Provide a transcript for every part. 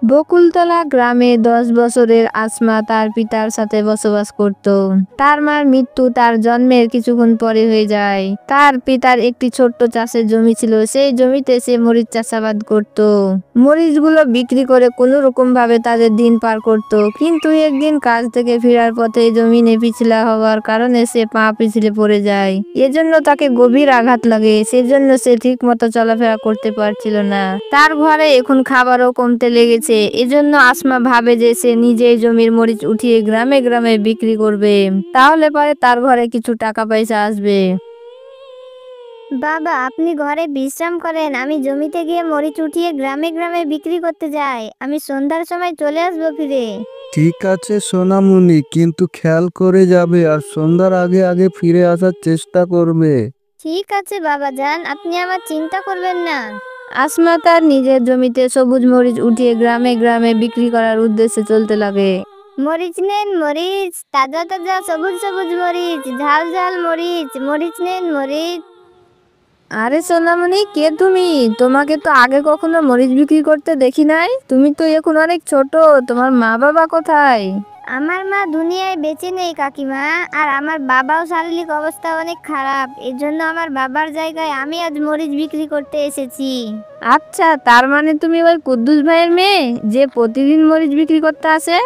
বকুলতলা গ্রামে 10 বছরের আসমা তার পিতার সাথে বসবাস করত। তার মার মৃত্যু তার জন্মের কিছুক্ষণ পরে হয়ে যায়। তার পিতার একটি ছোট্ট চাষের জমি ছিল, সেই জমিতে সে মরিচ চাষাবাদ করত। মরিচগুলো বিক্রি করে কোনো রকম ভাবে তাদের দিন পার করত। কিন্তু একদিন কাজ থেকে ফেরার পথে জমিনে পিছলা হওয়ার কারণে সে পা পিছলে পড়ে যায়। এজন্য তাকে গভীর আঘাত লাগে, সেজন্য সে ঠিক মতো চলাফেরা করতে পারছিল না। তার ঘরে এখন খাবারও কমতে লেগেছে। এজন্য আসমা ভাবে যে সে নিজেই জমির মরিচ উঠিয়ে গ্রামে গ্রামে বিক্রি করবে, তাহলে পরে তার ঘরে কিছু টাকা পয়সা আসবে। বাবা, আপনি ঘরে বিশ্রাম করেন, আমি জমিতে গিয়ে মরিচ উঠিয়ে গ্রামে গ্রামে বিক্রি করতে যাই। আমি সন্ধ্যার সময় চলে আসবো ফিরে। ঠিক আছে সোনামণি, কিন্তু খেয়াল করে যাবে আর সন্ধ্যার আগে আগে ফিরে আসার চেষ্টা করবে। ঠিক আছে বাবা যান, আপনি আমার চিন্তা করবেন না। আসমা তার নিজের জমিতে সবুজ মরিচ উঠিয়ে গ্রামে গ্রামে বিক্রি করার উদ্দেশ্যে চলতে লাগে। মরিচ নেন মরিচ, তাজা তাজা সবুজ সবুজ মরিচ, ঝাল ঝাল মরিচ, মরিচ নেন মরিচ। আরে সোনামণি, কে তুমি? তোমাকে তো আগে কখনো মরিচ বিক্রি করতে দেখি নাই। তুমি তো এখন অনেক ছোট, তোমার মা বাবা কোথায়? আমার মা দুনিয়ায় বেঁচে নেই কাকিমা, আর আমার বাবাও শারীরিক অবস্থা অনেক খারাপ। এজন্য আমার বাবার জায়গায় আমি আজ মরিচ বিক্রি করতে এসেছি। আচ্ছা, তার মানে তুমি ওই কুদ্দুস ভাইয়ের মেয়ে যে প্রতিদিন মরিচ বিক্রি করতে আসে?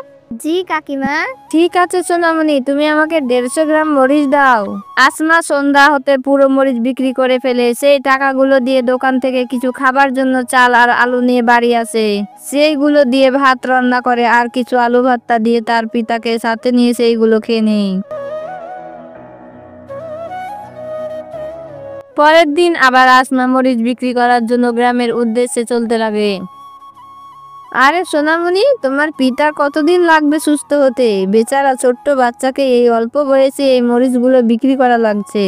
জি কাকিমা। ঠিক আছে সোনামণি, তুমি আমাকে 150 গ্রাম মরিচ দাও। আসমা সন্ধ্যা হতে পুরো মরিচ বিক্রি করে ফেলে। সেই টাকাগুলো দিয়ে দোকান থেকে কিছু খাবার জন্য চাল আর আলু নিয়ে বাড়ি আসে। সেইগুলো দিয়ে ভাত রান্না করে আর কিছু আলু ভর্তা দিয়ে তার পিতাকে সাথে নিয়ে সেইগুলো খেয়ে নেয়। পরের দিন আবার আসমা মরিচ বিক্রি করার জন্য গ্রামের উদ্দেশ্যে চলতে লাগে। আরে সোনামণি, তোমার পিতার কতদিন লাগবে সুস্থ হতে? বেচারা ছোট্ট বাচ্চাকে এই অল্প বয়সে এই মরিচগুলো বিক্রি করা লাগছে।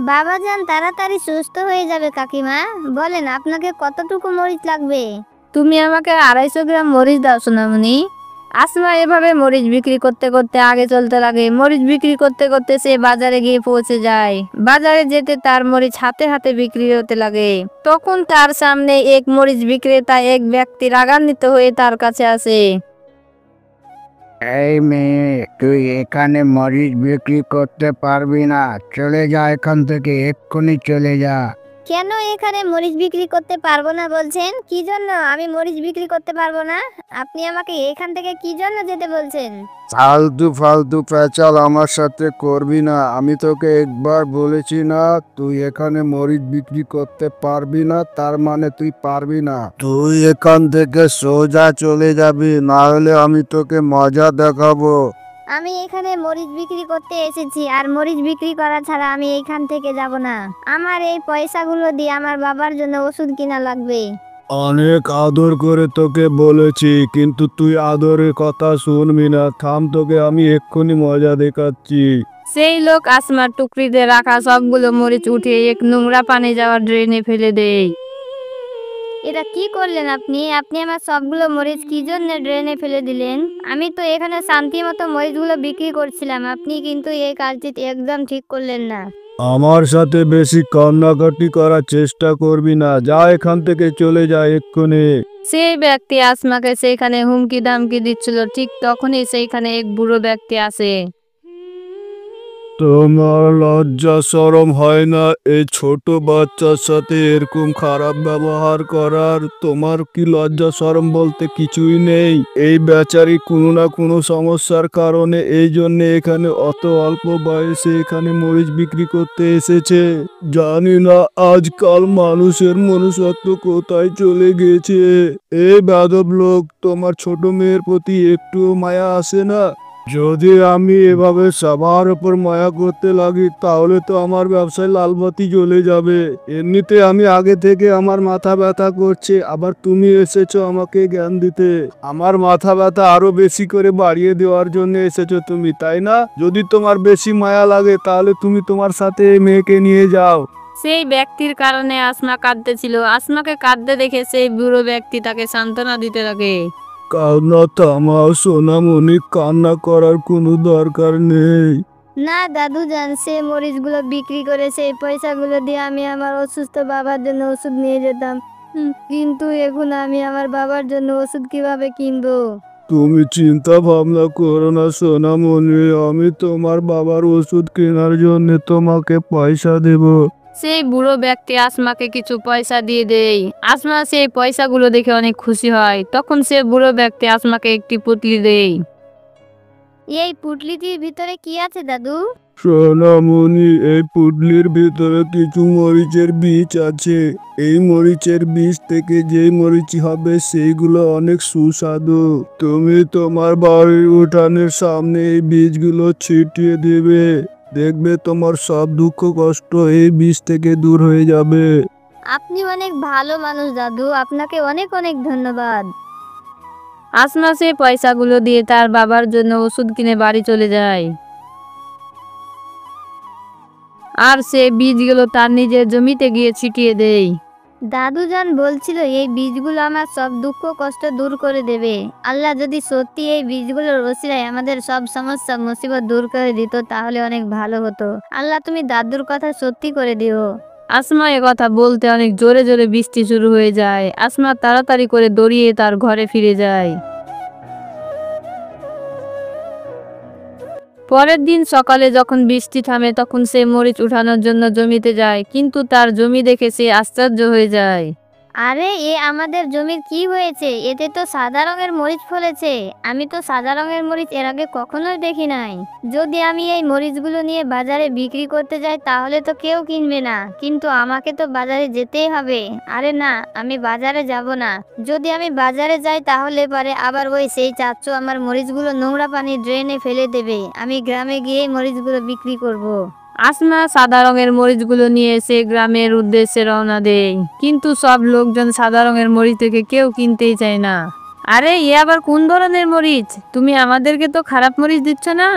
বাবা যান তাড়াতাড়ি সুস্থ হয়ে যাবে কাকিমা। বলেন আপনাকে কতটুকু মরিচ লাগবে? তুমি আমাকে 250 গ্রাম মরিচ দাও সোনামণি। আসমা এভাবে মরিচ বিক্রি করতে করতে আগে চলতে লাগে। মরিচ বিক্রি করতে করতে সে বাজারে গিয়ে পৌঁছে যায়। বাজারে যেতে তার মরিচ হাতে হাতে বিক্রি হতে লাগে। তখন তার সামনে এক মরিচ বিক্রেতা এক ব্যক্তি রাগান্বিত হয়ে তার কাছে আসে। এই মেয়ে, তুই এখানে মরিচ বিক্রি করতে পারবি না। চলে যা এখান থেকে, এক্ষুনি চলে যা। কেন এখানে মরিচ বিক্রি করতে পারবো না বলছেন? কি জন্য আমি মরিচ বিক্রি করতে পারবো না? আপনি আমাকে এখান থেকে কি জন্য যেতে বলছেন? ফালতু ফালতু পেঁচাল আমার সাথে করবি না। আমি তোকে একবার বলেছি না তুই এখানে মরিচ বিক্রি করতে পারবি না, তার মানে তুই পারবি না। তুই এখান থেকে সোজা চলে যাবি, না হলে আমি তোকে মজা দেখাবো। আমি এখানে মরিচ বিক্রি করতে এসেছি, আর মরিচ বিক্রি করা ছাড়া আমি এখান থেকে যাব না। আমার এই পয়সাগুলো দিয়ে আমার বাবার জন্য ওষুধ কিনা লাগবে। অনেক আদর করে তোকে বলেছি, কিন্তু তুই আদরের কথা শুনবি না। থাম, তোকে আমি এক্ষুনি মজা দেখাচ্ছি। সেই লোক আসমার টুকরিতে রাখা সবগুলো মরিচ উঠিয়ে এক নোংরা পানি যাওয়া ড্রেনে ফেলে দেয়। এটা কি করলেন আপনি? আপনি আমার সবগুলো মরিচ কি জন্য ড্রেনে ফেলে দিলেন? আমি তো এখানে শান্তি মতো মরিচগুলো বিক্রি করছিলাম। আপনি কিন্তু এই কাজটি একদম ঠিক করলেন না। আমার সাথে বেশি কান্নাকাটি করার চেষ্টা করবি না। যা এখান থেকে, চলে যা এক্ষুনি। সেই ব্যক্তি আসমাকে সেইখানে হুমকি দামকি দিচ্ছিল। ঠিক তখনই সেইখানে এক বুড়ো ব্যক্তি আসে। তোমার লজ্জা শরম হয় না এই ছোট বাচ্চার সাথে এরকম খারাপ ব্যবহার করার? তোমার কি লজ্জা শরম বলতে কিছুই নেই? এই বেচারি কোনো না কোনো সমস্যার কারণে এই জন্য এখানে অত অল্প বয়সে এখানে মরিচ বিক্রি করতে এসেছে। জানি না আজকাল মানুষের মনুষ্যত্ব কোথায় চলে গেছে। এই বেয়াদব লোক, তোমার ছোট মেয়ের প্রতি একটুও মায়া আসে না? যদি আমি এভাবে সবার উপর মায়া করতে লাগি তাহলে তো আমার ব্যবসায় লালবাতি জ্বলে যাবে। এমনিতে আমি আগে থেকে আমার মাথা ব্যথা করছে, আবার তুমি এসেছো আমাকে জ্ঞান দিতে। আমার মাথা ব্যথা আরো বেশি করে বাড়িয়ে দেওয়ার জন্য এসেছো তুমি, তাই না? যদি তোমার বেশি মায়া লাগে তাহলে তুমি তোমার সাথে এই মেয়েকে নিয়ে যাও। সেই ব্যক্তির কারণে আসমা কাঁদতেছিল। আসমাকে কাঁদতে দেখে সেই বুড়ো ব্যক্তি তাকে সান্ত্বনা দিতে লাগে। কান্না থামাও সোনামণি, কান্না করার কোনো দরকার নেই। না দাদু যান, সে মরিচগুলো বিক্রি করে সেই পয়সাগুলো দিয়ে আমি আমার অসুস্থ বাবার জন্য ওষুধ নিয়ে যেতাম। কিন্তু এখন আমি আমার বাবার জন্য ওষুধ কিভাবে কিনবো? তুমি চিন্তা ভাবনা করো না সোনামণি, আমি তোমার বাবার ওষুধ কেনার জন্য তোমাকে পয়সা দেব। সেই বুড়ো ব্যক্তি আসমাকে কিছু পয়সা দিয়ে দেয়। আসমা সেই পয়সাগুলো দেখে অনেক খুশি হয়। তখন সে বুড়ো ব্যক্তি আসমাকে একটি পুঁটলি দেয়। এই পুটলিটির ভিতরে কি আছে দাদু? সোনামণি, এই পুডলির ভিতরে কিছু মরিচের বীজ আছে। এই মরিচের বীজ থেকে যেই মরিচ হবে সেইগুলো অনেক সুস্বাদু। তুমি তোমার বাড়ির উঠানের সামনে এই বীজগুলো ছিটিয়ে দেবে, দেখবে তোমার সব দুঃখ কষ্ট এই বীজ থেকে দূর হয়ে যাবে। আপনি অনেক ভালো মানুষ দাদু, আপনাকে অনেক অনেক ধন্যবাদ। আসমা সেই পয়সাগুলো দিয়ে তার বাবার জন্য ওষুধ কিনে বাড়ি চলে যায়। আর সে বীজগুলো তার নিজের জমিতে গিয়ে ছিটিয়ে দেয়। দাদুজান বলছিল এই বীজগুলো আমার সব দুঃখ কষ্ট দূর করে দেবে। আল্লাহ যদি সত্যি এই বীজগুলোর ওসিলায় আমাদের সব সমস্যা মুসিবত দূর করে দিত তাহলে অনেক ভালো হতো। আল্লাহ তুমি দাদুর কথা সত্যি করে দিও। আসমা এ কথা বলতে অনেক জোরে জোরে বৃষ্টি শুরু হয়ে যায়। আসমা তাড়াতাড়ি করে দৌড়িয়ে তার ঘরে ফিরে যায়। পরের দিন সকালে যখন বৃষ্টি থামে তখন সে মরিচ উঠানোর জন্য জমিতে যায়, কিন্তু তার জমি দেখে সে আশ্চর্য হয়ে যায়। আরে এ আমাদের জমির কি হয়েছে? এতে তো সাদা রঙের মরিচ ফলেছে। আমি তো সাদা রঙের মরিচ এর আগে কখনোই দেখি নাই। যদি আমি এই মরিচগুলো নিয়ে বাজারে বিক্রি করতে যাই তাহলে তো কেউ কিনবে না, কিন্তু আমাকে তো বাজারে যেতেই হবে। আরে না, আমি বাজারে যাব না। যদি আমি বাজারে যাই তাহলে পরে আবার ওই সেই চাচ্চু আমার মরিচগুলো নোংরা পানি ড্রেনে ফেলে দেবে। আমি গ্রামে গিয়ে মরিচগুলো বিক্রি করব। আসমা সাদা রঙের মরিচগুলো নিয়ে এসে গ্রামের উদ্দেশ্যে রওনা দেয়, কিন্তু সব লোকজন সাদা রঙের মরিচ থেকে কেউ কিনতেই চায় না। আরে এ আবার কোন ধরনের মরিচ? তুমি আমাদেরকে তো খারাপ মরিচ দিচ্ছ না?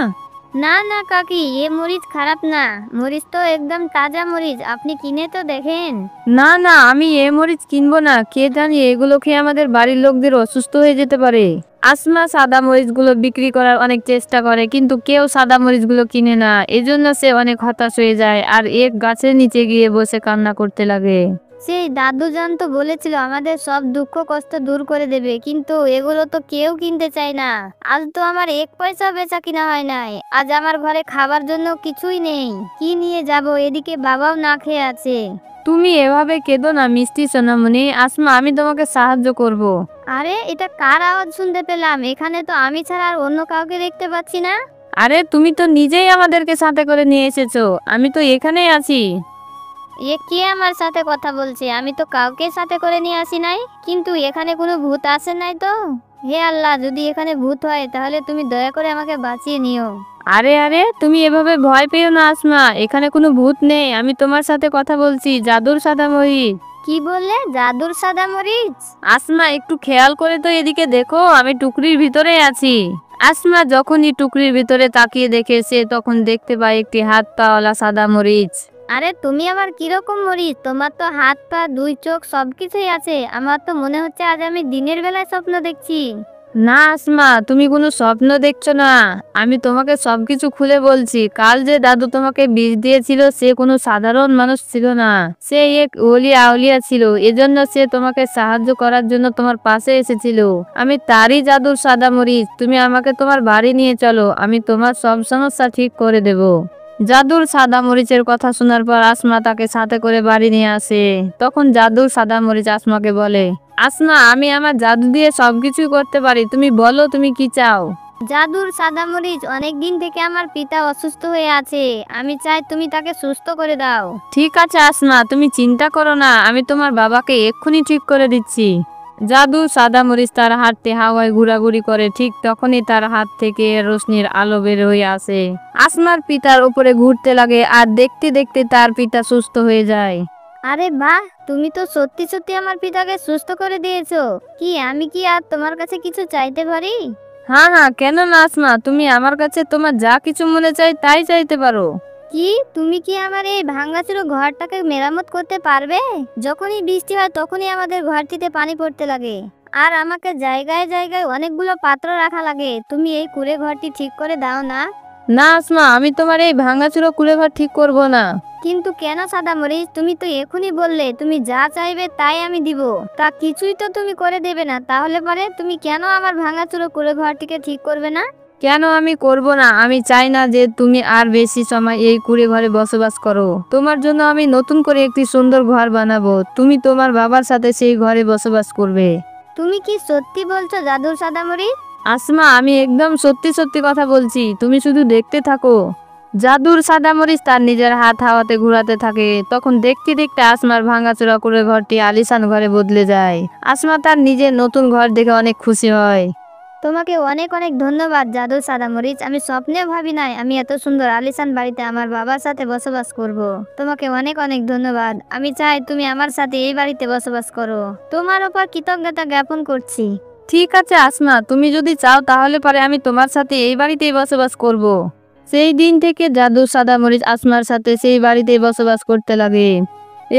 না না কাকি, এ মরিচ খারাপ না। মরিচ তো একদম তাজা মরিচ, আপনি কিনে তো দেখেন। না না, আমি এ মরিচ কিনবো না। কে জানি এগুলো খেয়ে আমাদের বাড়ির লোকদের অসুস্থ হয়ে যেতে পারে। আসমা সাদা মরিচগুলো বিক্রি করার অনেক চেষ্টা করে, কিন্তু কেউ সাদা মরিচগুলো কিনে না। এজন্য সে অনেক হতাশ হয়ে যায় আর এক গাছের নিচে গিয়ে বসে কান্না করতে লাগে। সেই দাদুজান তো বলেছিল আমাদের সব দুঃখ কষ্ট দূর করে দেবে, কিন্তু এগুলো তো কেউ কিনতে চায় না। আজ তো আমার এক পয়সা বেচা কিনা হয় নাই। আজ আমার ঘরে খাবার জন্য কিছুই নেই। কি নিয়ে যাব? এদিকে বাবাও না খেয়ে আছে। তুমি এভাবে কেঁদো না মিষ্টি সোনামণি। আসমা, আমি তোমাকে সাহায্য করব। আরে এটা কার আওয়াজ শুনতে পেলাম? এখানে তো আমি ছাড়া আর অন্য কাউকে দেখতে পাচ্ছি না। আরে তুমি তো নিজেই আমাদেরকে সাথে করে নিয়ে এসেছো। আমি তো এখানেই আছি। এ কে আমার সাথে কথা বলছে? আমি তো কাউকে সাথে করে নিয়ে আসি নাই। কিন্তু এখানে কোনো ভূত আসে নাই তো? হে আল্লাহ, যদি এখানে ভূত হয় তাহলে তুমি দয়া করে আমাকে বাঁচিয়ে নিও। আরে আরে, তুমি এভাবে ভয় পেও না আসমা। এখানে কোনো ভূত নেই। আমি তোমার সাথে কথা বলছি, জাদুর সাদা মরিচ। কি বললে? জাদুর সাদা মরিচ? আসমা, একটু খেয়াল করে তো এদিকে দেখো, আমি টুকরির ভিতরে আছি। আসমা যখনই টুকরির ভিতরে তাকিয়ে দেখে সে তখন দেখতে পায় একটি হাত পাওয়ালা সাদা মরিচ। আরে তুমি আবার কিরকম মরিচ? তোমার তো হাত পা দুই চোখ সবকিছুই আছে। আমার তো মনে হচ্ছে আজ আমি দিনের বেলায় স্বপ্ন দেখছি। না আসমা, তুমি কোনো স্বপ্ন দেখছো না। আমি তোমাকে সবকিছু খুলে বলছি। কাল যে দাদু তোমাকে বিষ দিয়েছিল সে কোনো সাধারণ মানুষ ছিল না। সে এক ওলি আউলিয়া ছিল। এজন্য সে তোমাকে সাহায্য করার জন্য তোমার পাশে এসেছিল। আমি তারই জাদুর সাদা মরিচ। তুমি আমাকে তোমার বাড়ি নিয়ে চলো, আমি তোমার সব সমস্যা ঠিক করে দেব। জাদুর সাদা মরিচের কথা শোনার পর আসমা তাকে সাথে করে বাড়ি নিয়ে আসে। তখন জাদুর সাদা মরিচ আসমাকে বলে, আসমা, আমি আমার জাদু দিয়ে সবকিছু করতে পারি। তুমি বলো তুমি কি চাও? জাদুর সাদা মরিচ, অনেক দিন থেকে আমার পিতা অসুস্থ হয়ে আছে। আমি চাই তুমি তাকে সুস্থ করে দাও। ঠিক আছে আসমা, তুমি চিন্তা করো না। আমি তোমার বাবাকে এক্ষুনি ঠিক করে দিচ্ছি। জাদু সাদা মরিচ তার হাতে হাওয়ায় ঘোরাঘুরি করে। ঠিক তখনই তার হাত থেকে রোশনির আলো বের হয়ে আসে। আসমার পিতার উপরে ঘুরতে লাগে আর দেখতে দেখতে তার পিতা সুস্থ হয়ে যায়। আরে বাহ, তুমি তো সত্যি সত্যি আমার পিতাকে সুস্থ করে দিয়েছো। কি আমি কি আর তোমার কাছে কিছু চাইতে পারি? হ্যাঁ হ্যাঁ, কেন না আসমা, তুমি আমার কাছে তোমার যা কিছু মনে চাই তাই চাইতে পারো। কি তুমি কি আমার এই ভাঙাচুরো ঘরটাকে মেরামত করতে পারবে? যখনই বৃষ্টি হয় তখনই আমাদের ঘরটিতে পানি পড়তে লাগে, আর আমাকে জায়গায় জায়গায় অনেকগুলো পাত্র রাখা লাগে। তুমি এই কুঁড়ে ঘরটি ঠিক করে দাও না। না আসমা, আমি তোমার এই ভাঙাচুরো কুড়ে ঘর ঠিক করব না। কিন্তু কেন সাদা মরিচ, তুমি তো এখনই বললে তুমি যা চাইবে তাই আমি দিব। তা কিছুই তো তুমি করে দেবে না, তাহলে পরে তুমি কেন আমার ভাঙাচুরো কুড়ে ঘরটিকে ঠিক করবে না? কেন আমি করব না? আমি চাই না যে তুমি আর বেশি সময় এই কুড়ে ঘরে বসবাস করো। তোমার জন্য আমি নতুন করে একটি সুন্দর ঘর বানাবো, তুমি তোমার বাবার সাথে সেই ঘরে বসবাস করবে। তুমি কি সত্যি বলছো জাদুর সাদা মরিচ? আসমা, আমি একদম সত্যি সত্যি কথা বলছি, তুমি শুধু দেখতে থাকো। জাদুর সাদা মরিচ তার নিজের হাত হাওয়াতে ঘোরাতে থাকে, তখন দেখতে দেখতে আসমার ভাঙাচোরা করে ঘরটি আলিশান ঘরে বদলে যায়। আসমা তার নিজের নতুন ঘর দেখে অনেক খুশি হয়। তোমাকে অনেক অনেক ধন্যবাদ জাদুর সাদা মরিচ। আমি স্বপ্নেও ভাবি নাই আমি এত সুন্দর আলিশান বাড়িতে আমার বাবার সাথে বসবাস করব। তোমাকে অনেক অনেক ধন্যবাদ। আমি চাই তুমি আমার সাথে এই বাড়িতে বসবাস করো। তোমার ওপর কৃতজ্ঞতা জ্ঞাপন করছি। ঠিক আছে আসমা, তুমি যদি চাও তাহলে পরে আমি তোমার সাথে এই বাড়িতেই বসবাস করব। সেই দিন থেকে জাদুর সাদা মরিচ আসমার সাথে সেই বাড়িতেই বসবাস করতে লাগে।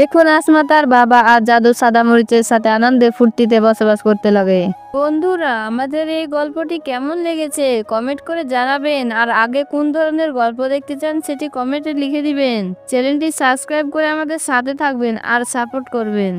এখন আসমা তার বাবা আর জাদুর সাদা মরিচের সাথে আনন্দে ফুর্তিতে বসবাস করতে লাগে। বন্ধুরা, আমাদের এই গল্পটি কেমন লেগেছে কমেন্ট করে জানাবেন, আর আগে কোন ধরনের গল্প দেখতে চান সেটি কমেন্টে লিখে দিবেন। চ্যানেলটি সাবস্ক্রাইব করে আমাদের সাথে থাকবেন আর সাপোর্ট করবেন।